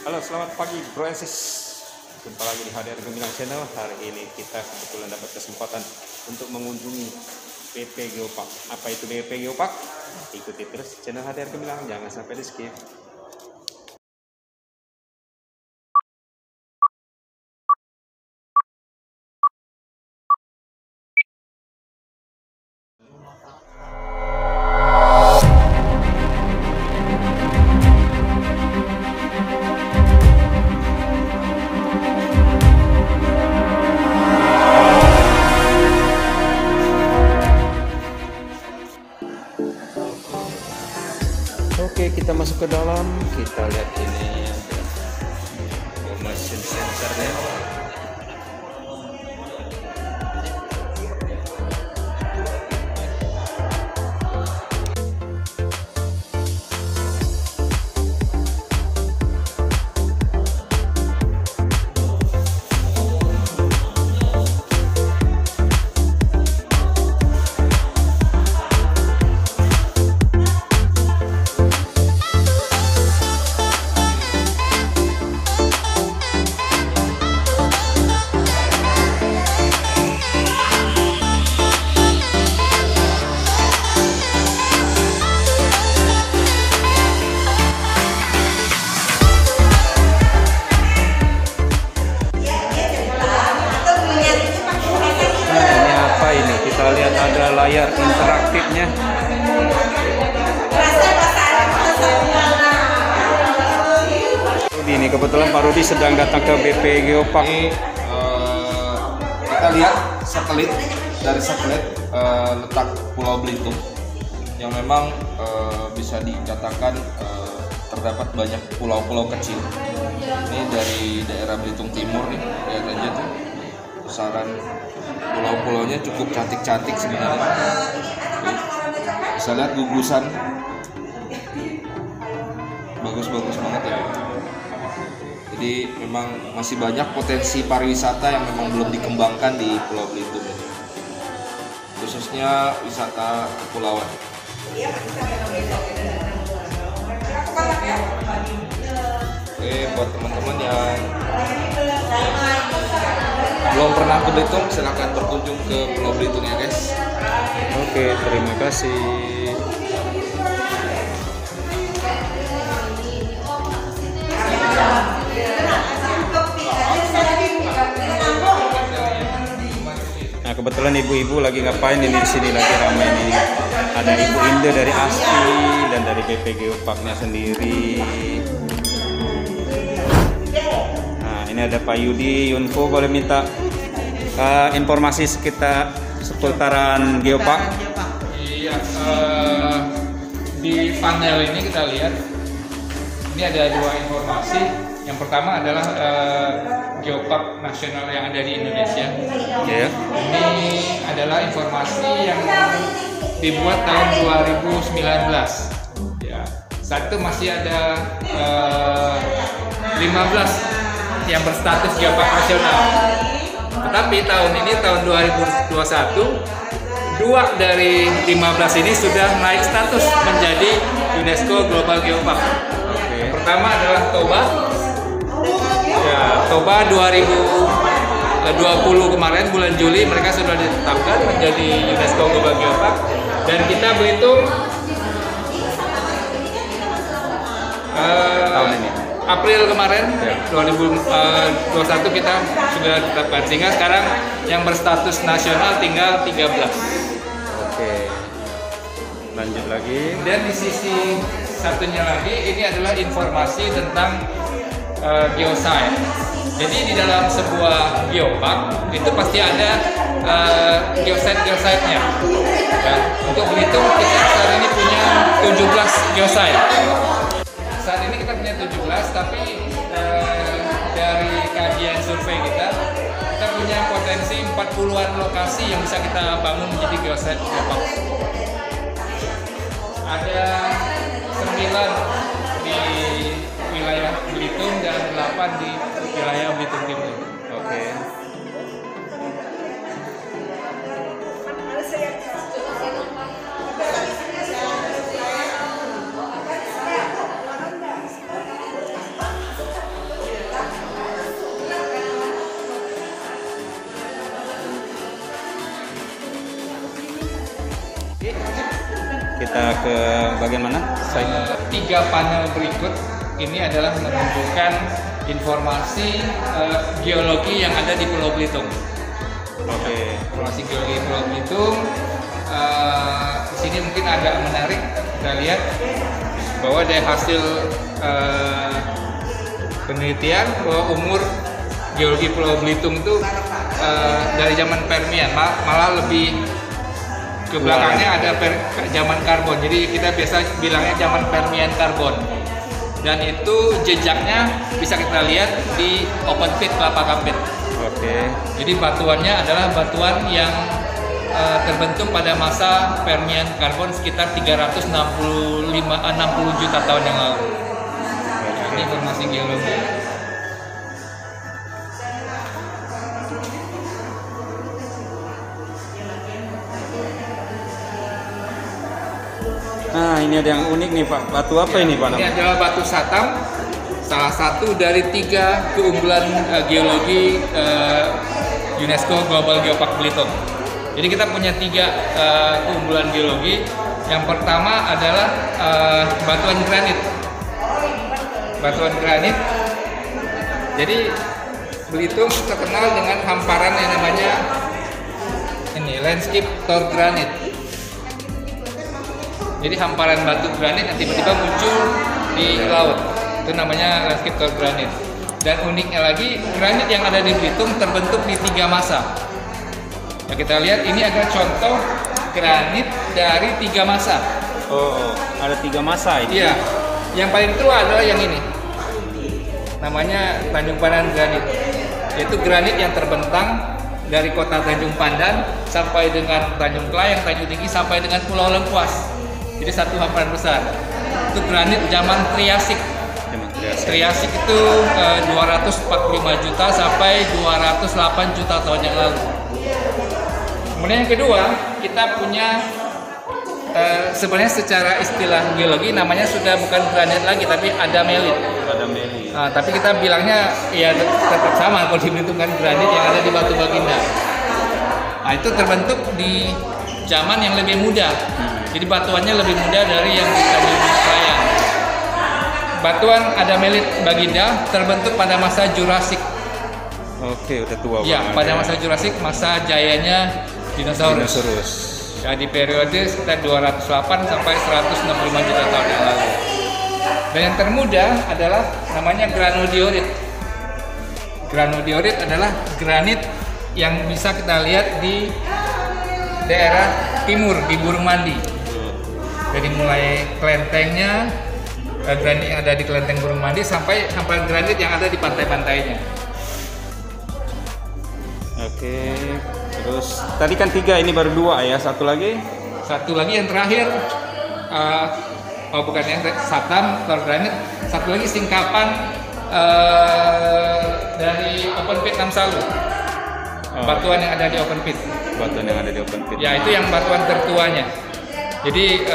Halo, selamat pagi Bro Esis. Jumpa lagi di HDR Gemilang Channel. Hari ini kita kebetulan dapat kesempatan untuk mengunjungi BP Geopark. Apa itu BP Geopark? Ikuti terus channel HDR Gemilang, jangan sampai di skip. Oke, kita masuk ke dalam. Kita lihat ini ada motion sensornya. Kita lihat ada layar interaktifnya. Ini kebetulan Pak Rudi sedang datang ke BP Geopark. Kita lihat satelit dari satelit letak Pulau Belitung yang memang bisa dikatakan terdapat banyak pulau-pulau kecil. Ini dari daerah Belitung Timur nih, lihat aja tuh pusaran pulau-pulaunya cukup cantik-cantik sebenarnya. Bisa lihat gugusan, bagus-bagus banget ya. Jadi memang masih banyak potensi pariwisata yang memang belum dikembangkan di Pulau Belitung ini, khususnya wisata kepulauan. Oke, buat teman-teman yang belum pernah ke Belitung, silahkan berkunjung ke Pulau Belitung ya guys. Oke, terima kasih. Nah, kebetulan ibu-ibu lagi ngapain ini di sini, lagi ramai nih. Ada Ibu Inde dari ASPI dan dari BP Geoparknya sendiri. Ini ada Pak Yudi Yunfo, boleh minta informasi seputaran Geopark? Iya, di panel ini kita lihat ini ada dua informasi. Yang pertama adalah Geopark nasional yang ada di Indonesia. Yeah. Ini adalah informasi yang dibuat tahun 2019. Ya, saat itu masih ada 15 yang berstatus Geopark nasional. Tetapi tahun ini, tahun 2021, 2 dari 15 ini sudah naik status menjadi UNESCO Global Geopark. Yang pertama adalah Toba. Ya, Toba 2020 kemarin bulan Juli mereka sudah ditetapkan menjadi UNESCO Global Geopark, dan kita Belitung Tahun ini. April kemarin, 2021 kita sudah ditetapkan, sehingga sekarang yang berstatus nasional tinggal 13. Oke, lanjut lagi. Dan di sisi satunya lagi, ini adalah informasi tentang geoscience. Jadi di dalam sebuah geopark itu pasti ada geoscience-nya. Ya, untuk Belitung kita saat ini punya 17 geoscience. Saat ini kita punya 17, tapi dari kajian survei kita punya potensi 40-an lokasi yang bisa kita bangun menjadi geoscience geopark. Ada 9 di wilayah Belitung dan 8 di wilayah Belitung Timur. Oke. Kita ke bagian mana? Tiga panel berikut ini adalah menunjukkan informasi geologi yang ada di Pulau Belitung. Oke. Informasi geologi Pulau Belitung. Di sini mungkin agak menarik kita lihat bahwa dari hasil penelitian bahwa umur geologi Pulau Belitung itu dari zaman Permian, malah lebih ke belakangnya ada zaman karbon. Jadi kita biasa bilangnya zaman Permian karbon. Dan itu jejaknya bisa kita lihat di open pit Kelapa Kapit. Oke. Jadi batuannya adalah batuan yang terbentuk pada masa Permian karbon sekitar 360 juta tahun yang lalu. Ini informasi geologi. Nah, ini ada yang unik nih Pak. Batu apa ini Pak? Ini adalah batu Satam, salah satu dari 3 keunggulan geologi UNESCO Global Geopark Belitung. Jadi kita punya 3 keunggulan geologi. Yang pertama adalah batuan granit. Batuan granit. Jadi Belitung terkenal dengan hamparan yang namanya ini landscape tor granit. Jadi hamparan batu granit yang tiba-tiba muncul di laut, itu namanya landscape tor granit. Dan uniknya lagi, granit yang ada di Belitung terbentuk di 3 masa. Ya, kita lihat ini adalah contoh granit dari 3 masa. Oh, ada 3 masa ini. Iya, yang paling tua adalah yang ini, namanya Tanjung Pandan granit, yaitu granit yang terbentang dari kota Tanjung Pandan sampai dengan Tanjung Kelayang, Tanjung Tinggi sampai dengan Pulau Lengkuas. Jadi satu hamparan besar. Itu granit zaman Triasik. Triasik itu 245 juta sampai 208 juta tahun yang lalu. Kemudian yang kedua, kita punya sebenarnya secara istilah geologi namanya sudah bukan granit lagi tapi adamelit. Adamelit. Tapi kita bilangnya ya tetap sama kalau dibentukkan granit yang ada di Batu Baginda. Nah, itu terbentuk di zaman yang lebih muda. Jadi batuannya lebih muda dari yang di Tanjung Kelayang. Batuan adamelit Baginda terbentuk pada masa Jurasik. Oke, udah tua Ya, banget. pada masa Jurasik, masa jayanya dinosaurus. Ya, di periode sekitar 208 sampai 165 juta tahun yang lalu. Dan yang termuda adalah namanya granodiorit. Granodiorit adalah granit yang bisa kita lihat di daerah timur di Burung Mandi. Jadi mulai kelentengnya granit yang ada di kelenteng Burung Mandi sampai hamparan granit yang ada di pantai-pantainya. Oke. Terus tadi kan 3, ini baru 2 ya. Satu lagi yang terakhir, bukan yang Satam, tor granit. Satu lagi singkapan dari open pit Namsalu. Batuan yang ada di open pit. Batuan yang ada di open pit. Ya, itu yang batuan tertuanya. Jadi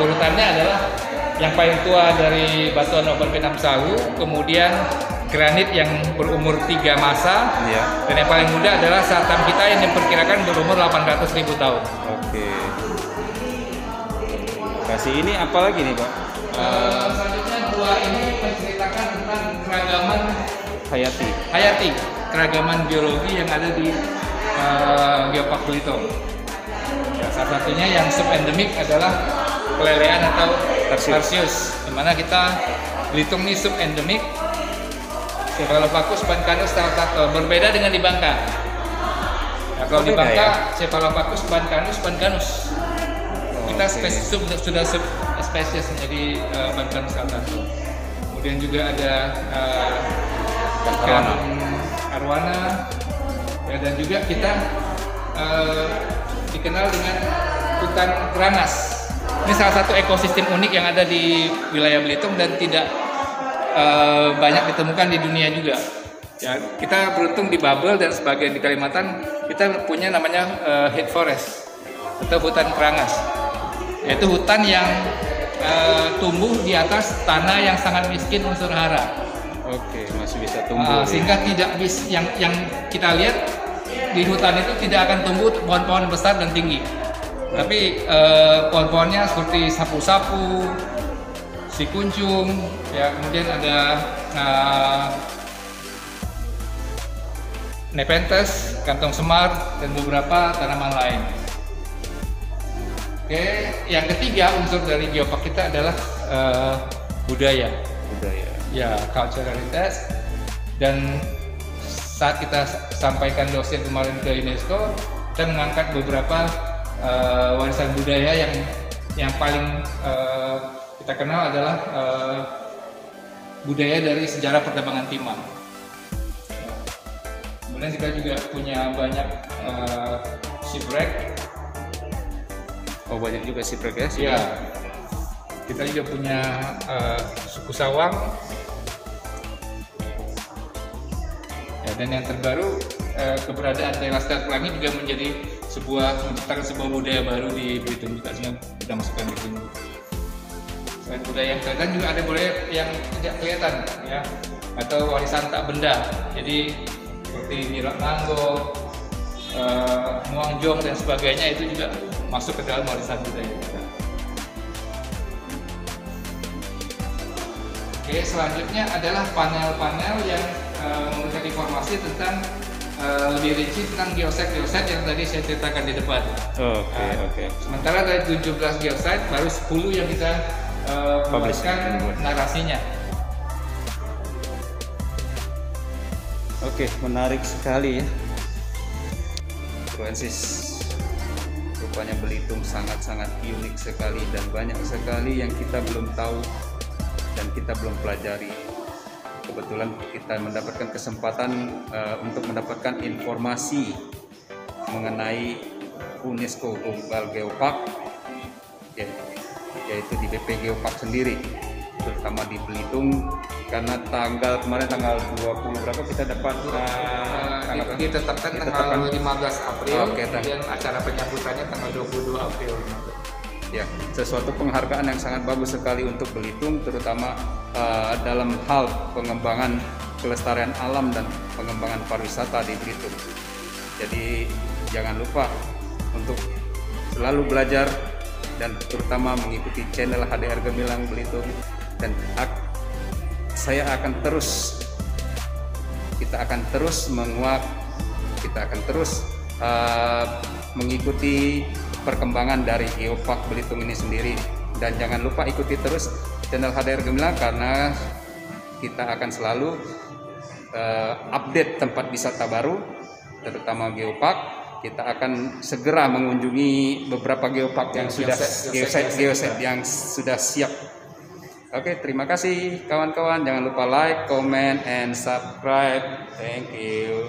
urutannya adalah yang paling tua dari batuan open pit Namsalu, kemudian granit yang berumur 3 masa, Iya. dan yang paling muda adalah Satam kita yang diperkirakan berumur 800.000 tahun. Oke. Kasih ini apa lagi nih Pak? Selanjutnya 2 ini menceritakan tentang keragaman hayati. keragaman geologi yang ada di Geopark Belitung. Ya, salah satunya yang subendemik adalah pelelean atau Tarsius, di mana kita Belitung ini subendemik. Cephalopagus bancanus berbeda dengan di Bangka. Ya, kalau di Beda Bangka ya? Cephalopagus bancanus. Kita sudah subspesies menjadi bancanus saltator. Kemudian juga ada ikan arwana, ya, dan juga kita dikenal dengan hutan kerangas. Ini salah satu ekosistem unik yang ada di wilayah Belitung dan tidak banyak ditemukan di dunia juga. Ya, kita beruntung di Babel dan sebagian di Kalimantan kita punya namanya head forest atau hutan kerangas, yaitu hutan yang tumbuh di atas tanah yang sangat miskin unsur hara. Oke, masih bisa tumbuh. Sehingga tidak yang kita lihat di hutan itu tidak akan tumbuh pohon-pohon besar dan tinggi. Tapi pohon-pohonnya seperti sapu-sapu, si kuncung, ya, kemudian ada nepenthes, kantong semar, dan beberapa tanaman lain. Oke, yang ketiga unsur dari geopark kita adalah budaya. Budaya. Ya, culturalitas. Dan saat kita sampaikan dosen kemarin ke UNESCO, kita mengangkat beberapa warisan budaya yang paling kita kenal adalah budaya dari sejarah perdagangan timah. Kemudian kita juga punya banyak shipwreck. Oh, banyak juga shipwreck ya? Ya, kita juga punya suku Sawang. Ya, dan yang terbaru keberadaan daerah Selat Pelangi juga menjadi menciptakan sebuah budaya baru di Belitung juga, kita masukkan di sini. Selain budaya yang kelihatan juga ada budaya yang tidak kelihatan, ya, atau warisan tak benda. Jadi seperti Nyirak Nganggo, Muangjong dan sebagainya itu juga masuk ke dalam warisan budaya kita. Oke, selanjutnya adalah panel-panel yang memberikan informasi tentang lebih rinci tentang geosite yang tadi saya ceritakan di depan. Oke. Sementara dari 17 geosite baru 10 yang kita publishkan narasinya. Oke, menarik sekali ya. Francis, rupanya Belitung sangat-sangat unik sekali dan banyak sekali yang kita belum tahu dan kita belum pelajari. Kebetulan kita mendapatkan kesempatan untuk mendapatkan informasi mengenai UNESCO Global Geopark, yaitu di BP Geopark sendiri, terutama di Belitung, karena kemarin tanggal 20 berapa kita dapat ditetapkan tanggal 15 April. Oke, kemudian acara penyambutannya tanggal 22 April. Ya, sesuatu penghargaan yang sangat bagus sekali untuk Belitung, terutama dalam hal pengembangan kelestarian alam dan pengembangan pariwisata di Belitung. Jadi jangan lupa untuk selalu belajar dan terutama mengikuti channel HDR Gemilang Belitung, dan kita akan terus menguak, kita akan terus mengikuti perkembangan dari Geopark Belitung ini sendiri. Dan jangan lupa ikuti terus channel HDR Gemilang, karena kita akan selalu update tempat wisata baru, terutama Geopark. Kita akan segera mengunjungi beberapa Geopark yang geosite yang sudah siap. Oke, terima kasih kawan-kawan. Jangan lupa like, comment, and subscribe. Thank you.